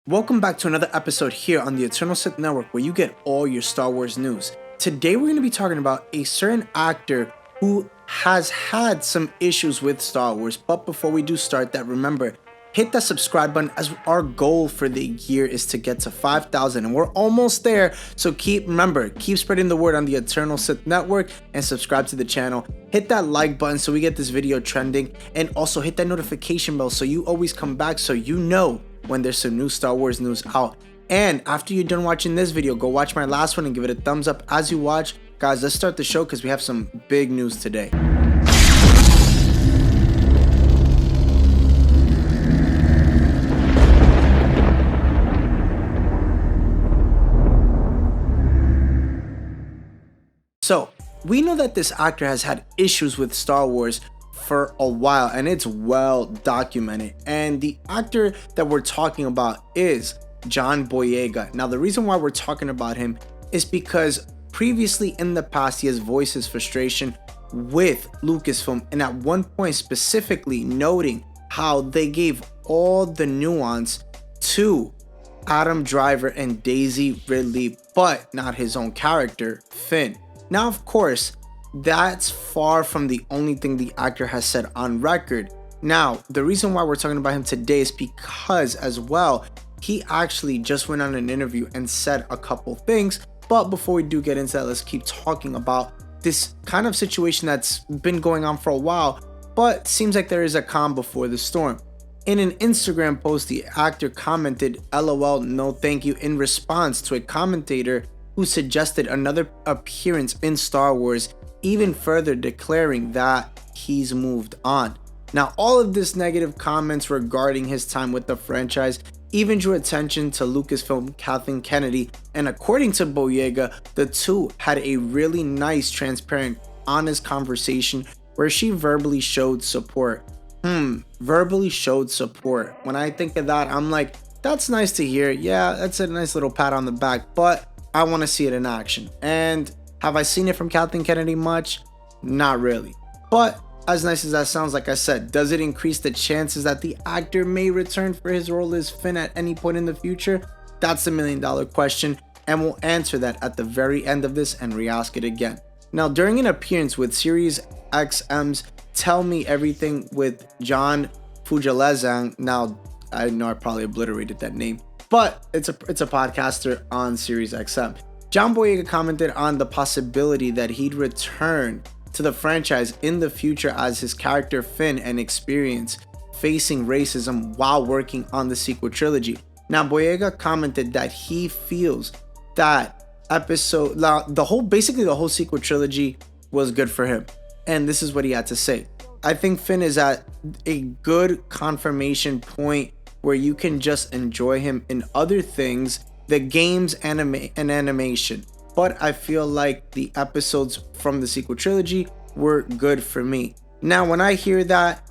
Welcome back to another episode here on the Eternal Sith Network where you get all your Star Wars news. Today we're going to be talking about a certain actor who has had some issues with Star Wars, but before we do start that, remember, hit that subscribe button as our goal for the year is to get to 5,000 and we're almost there. So keep spreading the word on the Eternal Sith Network and subscribe to the channel. Hit that like button so we get this video trending, and also hit that notification bell so you always come back so you know when there's some new Star Wars news out. And after you're done watching this video, go watch my last one and give it a thumbs up as you watch. Guys, let's start the show because we have some big news today. So, we know that this actor has had issues with Star Wars for a while, and it's well documented. And the actor that we're talking about is John Boyega. Now, the reason why we're talking about him is because previously in the past, he has voiced his frustration with Lucasfilm, and at one point specifically noting how they gave all the nuance to Adam Driver and Daisy Ridley, but not his own character, Finn. Now, of course, that's far from the only thing the actor has said on record. Now, the reason why we're talking about him today is because as well, he actually just went on an interview and said a couple things. But before we do get into that, let's keep talking about this kind of situation that's been going on for a while, but seems like there is a calm before the storm. In an Instagram post, the actor commented, "LOL, no thank you," in response to a commentator who suggested another appearance in Star Wars, even further declaring that he's moved on. Now, all of this negative comments regarding his time with the franchise even drew attention to Lucasfilm Kathleen Kennedy, and according to Boyega, the two had a really nice, transparent, honest conversation where she verbally showed support. Verbally showed support. When I think of that, I'm like, that's nice to hear. Yeah, that's a nice little pat on the back, but I want to see it in action. And have I seen it from Kathleen Kennedy much? Not really. But as nice as that sounds, like I said, does it increase the chances that the actor may return for his role as Finn at any point in the future? That's the million-dollar question, and we'll answer that at the very end of this and re-ask it again. Now, during an appearance with Sirius XM's Tell Me Everything with John Boyega, now I know I probably obliterated that name, but it's a podcaster on Sirius XM. John Boyega commented on the possibility that he'd return to the franchise in the future as his character Finn and experience facing racism while working on the sequel trilogy. Now, Boyega commented that he feels that the whole sequel trilogy was good for him, and this is what he had to say. "I think Finn is at a good confirmation point where you can just enjoy him in other things, the games, and animation. But I feel like the episodes from the sequel trilogy were good for me." Now, when I hear that,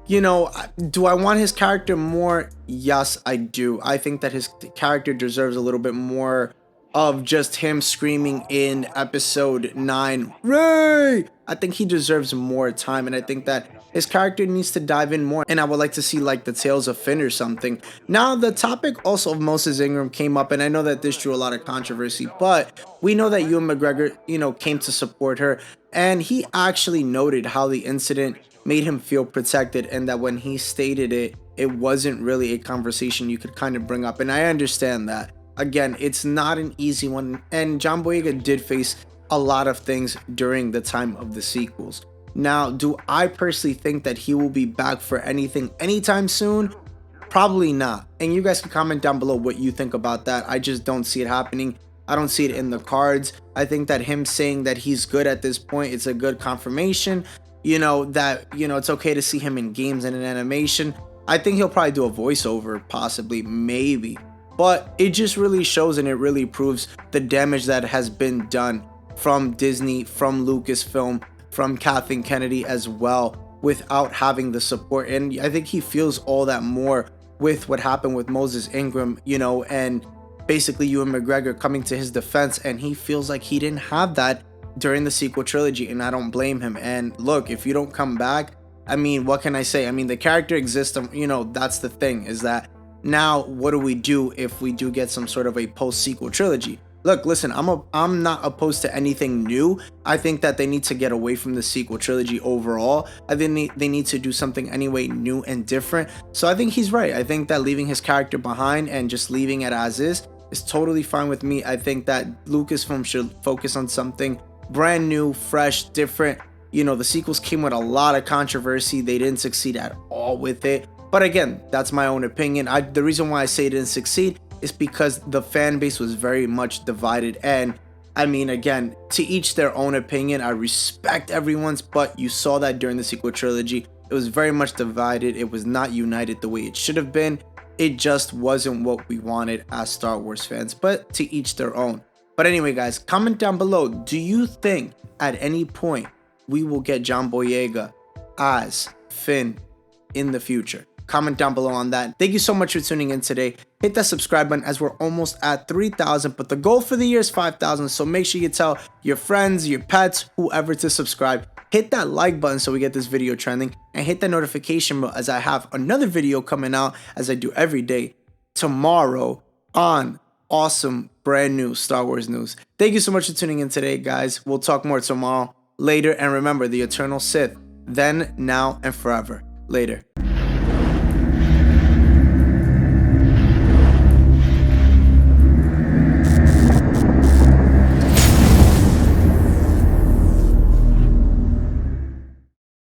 do I want his character more? Yes, I do. I think that his character deserves a little bit more of just him screaming in episode 9, "Rey!" I think he deserves more time, and I think that his character needs to dive in more, and I would like to see like the Tales of Finn or something. Now, the topic also of Moses Ingram came up, and I know that this drew a lot of controversy, but we know that Ewan McGregor, came to support her, and he actually noted how the incident made him feel protected, and that when he stated it, it wasn't really a conversation you could kind of bring up, and I understand that. Again, it's not an easy one, and John Boyega did face a lot of things during the time of the sequels. Now, do I personally think that he will be back for anything anytime soon? Probably not. And you guys can comment down below what you think about that. I just don't see it happening. I don't see it in the cards. I think that him saying that he's good at this point, it's a good confirmation, that, it's okay to see him in games and in animation. I think he'll probably do a voiceover, possibly, maybe. But it just really shows, and it really proves the damage that has been done from Disney, from Lucasfilm, from Kathleen Kennedy as well, without having the support. And I think he feels all that more with what happened with Moses Ingram, and basically Ewan McGregor coming to his defense, and he feels like he didn't have that during the sequel trilogy, and I don't blame him. And look, if you don't come back, I mean, what can I say? I mean, the character exists, that's the thing, is that Now, what do we do if we do get some sort of a post-sequel trilogy? Look, listen, I'm not opposed to anything new. I think that they need to get away from the sequel trilogy overall. I think they need to do something anyway new and different. So I think he's right. I think that leaving his character behind and just leaving it as is totally fine with me. I think that Lucasfilm should focus on something brand new, fresh, different. You know, the sequels came with a lot of controversy. They didn't succeed at all with it. But again, that's my own opinion. The reason why I say it didn't succeed is because the fan base was very much divided. And I mean, again, to each their own opinion. I respect everyone's, but you saw that during the sequel trilogy. It was very much divided. It was not united the way it should have been. It just wasn't what we wanted as Star Wars fans, but to each their own. But anyway, guys, comment down below. Do you think at any point we will get John Boyega as Finn in the future? Comment down below on that. Thank you so much for tuning in today. Hit that subscribe button as we're almost at 3,000, but the goal for the year is 5,000. So make sure you tell your friends, your pets, whoever to subscribe. Hit that like button so we get this video trending, and hit that notification bell as I have another video coming out, as I do every day, tomorrow on awesome brand new Star Wars news. Thank you so much for tuning in today, guys. We'll talk more tomorrow. Later, and remember, the eternal Sith, then, now, and forever. Later.